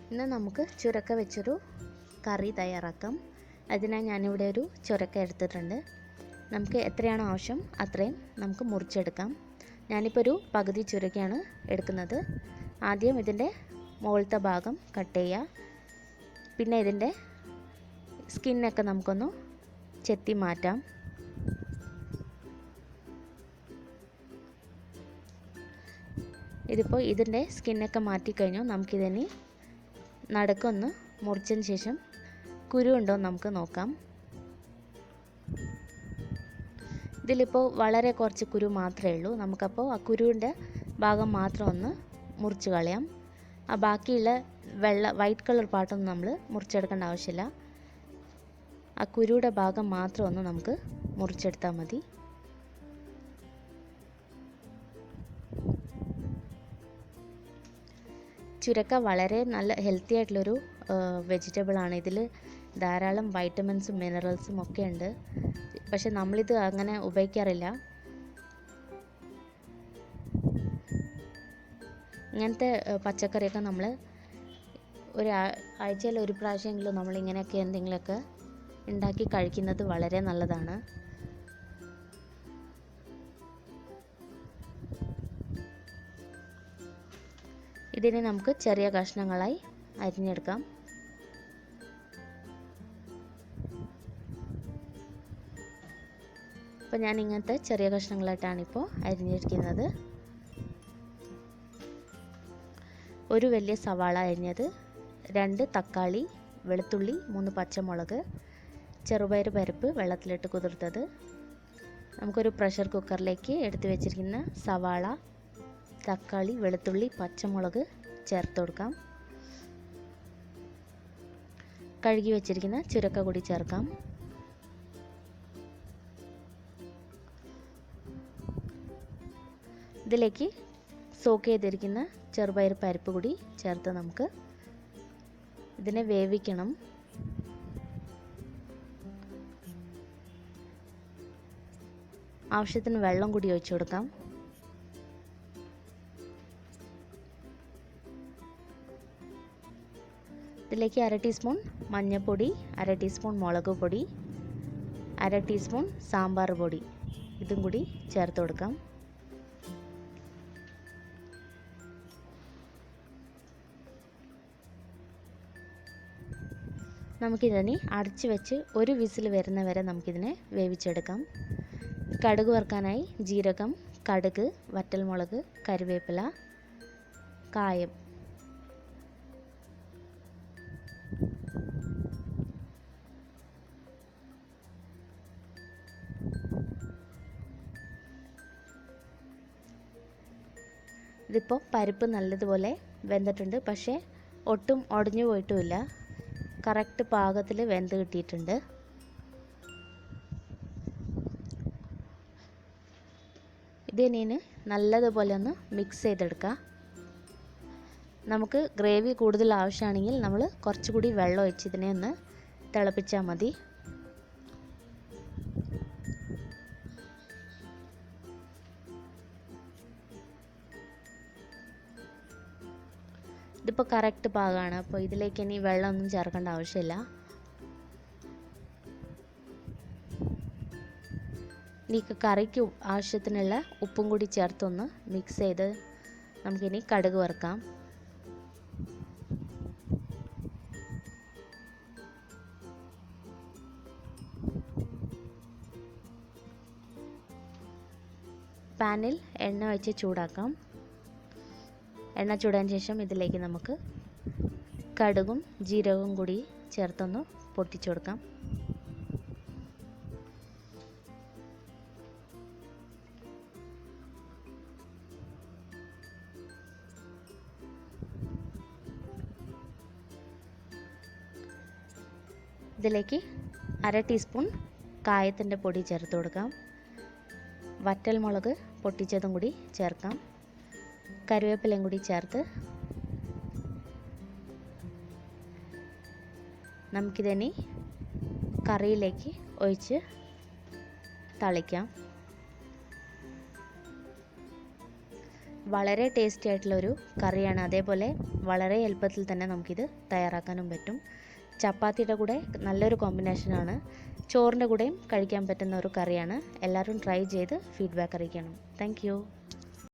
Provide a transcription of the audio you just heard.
ഇന്ന് നമുക്ക് ചുരക്ക വെച്ചൊരു കറി തയ്യാറാക്കാം. അതിനായി ഞാനിവിടെ ഒരു ചുരക്ക എടുത്തിട്ടുണ്ട്. നമുക്ക് എത്രയാണോ ആവശ്യം അത്രയും നമുക്ക് മുറിച്ചെടുക്കാം. ഞാനിപ്പോൾ ഒരു പകുതി ചുരക്കയാണ് എടുക്കുന്നത്. ആദ്യം ഇതിൻ്റെ മുകളിലത്തെ ഭാഗം കട്ട് ചെയ്യുക. പിന്നെ ഇതിൻ്റെ സ്കിന്നൊക്കെ നമുക്കൊന്ന് ചെത്തി മാറ്റാം. ഇതിപ്പോൾ ഇതിൻ്റെ സ്കിന്നൊക്കെ മാറ്റിക്കഴിഞ്ഞു. നമുക്കിതിന് നടുക്കൊന്ന് മുറിച്ചതിന് ശേഷം കുരു ഉണ്ടോ നമുക്ക് നോക്കാം. ഇതിലിപ്പോൾ വളരെ കുറച്ച് കുരു മാത്രമേ ഉള്ളൂ. നമുക്കപ്പോൾ ആ കുരുവിൻ്റെ ഭാഗം മാത്രം ഒന്ന് മുറിച്ച് കളയാം. ആ ബാക്കിയുള്ള വൈറ്റ് കളർ പാട്ടൊന്നും നമ്മൾ മുറിച്ചെടുക്കേണ്ട ആവശ്യമില്ല. ആ കുരുയുടെ ഭാഗം മാത്രം ഒന്ന് നമുക്ക് മുറിച്ചെടുത്താൽ മതി. ചുരക്ക വളരെ നല്ല ഹെൽത്തി ആയിട്ടുള്ളൊരു വെജിറ്റബിളാണ്. ഇതിൽ ധാരാളം വൈറ്റമിൻസും മിനറൽസും ഒക്കെ ഉണ്ട്. പക്ഷെ നമ്മളിത് അങ്ങനെ ഉപയോഗിക്കാറില്ല. ഇങ്ങനത്തെ പച്ചക്കറിയൊക്കെ നമ്മൾ ഒരു ആഴ്ചയിൽ ഒരു പ്രാവശ്യമെങ്കിലും നമ്മളിങ്ങനെയൊക്കെ എന്തെങ്കിലുമൊക്കെ ഉണ്ടാക്കി കഴിക്കുന്നത് വളരെ നല്ലതാണ്. ഇതിനെ നമുക്ക് ചെറിയ കഷ്ണങ്ങളായി അരിഞ്ഞെടുക്കാം. അപ്പോൾ ഞാൻ ഇങ്ങനത്തെ ചെറിയ കഷ്ണങ്ങളായിട്ടാണ് ഇപ്പോൾ അരിഞ്ഞിരിക്കുന്നത്. ഒരു വലിയ സവാള അരിഞ്ഞത്, 2 തക്കാളി, വെളുത്തുള്ളി, 3 പച്ചമുളക്, ചെറുപയർ പരിപ്പ് വെള്ളത്തിലിട്ട് കുതിർത്തത്. നമുക്കൊരു പ്രഷർ കുക്കറിലേക്ക് എടുത്തു വെച്ചിരിക്കുന്ന സവാള, തക്കാളി, വെളുത്തുള്ളി, പച്ചമുളക് ചേർത്ത് കൊടുക്കാം. കഴുകി വെച്ചിരിക്കുന്ന ചുരക്ക കൂടി ചേർക്കാം. ഇതിലേക്ക് സോക്ക് ചെയ്തിരിക്കുന്ന ചെറുപയർ പരിപ്പ് കൂടി ചേർത്ത് നമുക്ക് ഇതിനെ വേവിക്കണം. ആവശ്യത്തിന് വെള്ളം കൂടി ഒഴിച്ചു കൊടുക്കാം. ഇതിലേക്ക് 1/2 ടീസ്പൂൺ മഞ്ഞൾപ്പൊടി, 1/2 ടീസ്പൂൺ മുളക് പൊടി, 1/2 ടീസ്പൂൺ സാമ്പാർ പൊടി ഇതും കൂടി ചേർത്ത് കൊടുക്കാം. നമുക്കിതിനെ അടച്ച് വെച്ച് ഒരു വിസിൽ വരുന്ന വരെ നമുക്കിതിനെ വേവിച്ചെടുക്കാം. കടുക് വറുക്കാനായി ജീരകം, കടുക്, വറ്റൽമുളക്, കറിവേപ്പില, കായം, ഇതിപ്പോൾ പരിപ്പ് നല്ലതുപോലെ വെന്തിട്ടുണ്ട്. പക്ഷേ ഒട്ടും ഉടഞ്ഞു പോയിട്ടുമില്ല. കറക്റ്റ് പാകത്തിൽ വെന്ത് കിട്ടിയിട്ടുണ്ട്. ഇതിനെ നല്ലതുപോലെ ഒന്ന് മിക്സ് ചെയ്തെടുക്കാം. നമുക്ക് ഗ്രേവി കൂടുതൽ ആവശ്യമാണെങ്കിൽ നമ്മൾ കുറച്ചുകൂടി വെള്ളം ഒഴിച്ച് ഇതിനെ ഒന്ന് തിളപ്പിച്ചാൽ മതി. ഇതിപ്പോൾ കറക്റ്റ് പാകമാണ്. അപ്പോൾ ഇതിലേക്ക് ഇനി വെള്ളമൊന്നും ചേർക്കേണ്ട ആവശ്യമില്ല. ഈ കറിക്ക് ആവശ്യത്തിനുള്ള ഉപ്പും കൂടി ചേർത്തൊന്ന് മിക്സ് ചെയ്ത് നമുക്കിനി കടുക് വറുക്കാം. പാനിൽ എണ്ണ ഒഴിച്ച് ചൂടാക്കാം. എണ്ണ ചൂടാൻ ശേഷം ഇതിലേക്ക് നമുക്ക് കടുകും ജീരകവും കൂടി ചേർത്തൊന്ന് പൊട്ടിച്ചു കൊടുക്കാം. ഇതിലേക്ക് 1/2 ടീസ്പൂൺ കായത്തിൻ്റെ പൊടി ചേർത്ത് കൊടുക്കാം. വറ്റൽമുളക് പൊട്ടിച്ചതും കൂടി ചേർക്കാം. കറിവേപ്പിലയും കൂടി ചേർത്ത് നമുക്കിതിനെ കറിയിലേക്ക് ഒഴിച്ച് തളിക്കാം. വളരെ ടേസ്റ്റി ആയിട്ടുള്ളൊരു കറിയാണ്. അതേപോലെ വളരെ എളുപ്പത്തിൽ തന്നെ നമുക്കിത് തയ്യാറാക്കാനും പറ്റും. ചപ്പാത്തിയുടെ കൂടെ നല്ലൊരു കോമ്പിനേഷനാണ്. ചോറിൻ്റെ കൂടെയും കഴിക്കാൻ പറ്റുന്ന ഒരു കറിയാണ്. എല്ലാവരും ട്രൈ ചെയ്ത് ഫീഡ്ബാക്ക് അറിയിക്കണം. താങ്ക്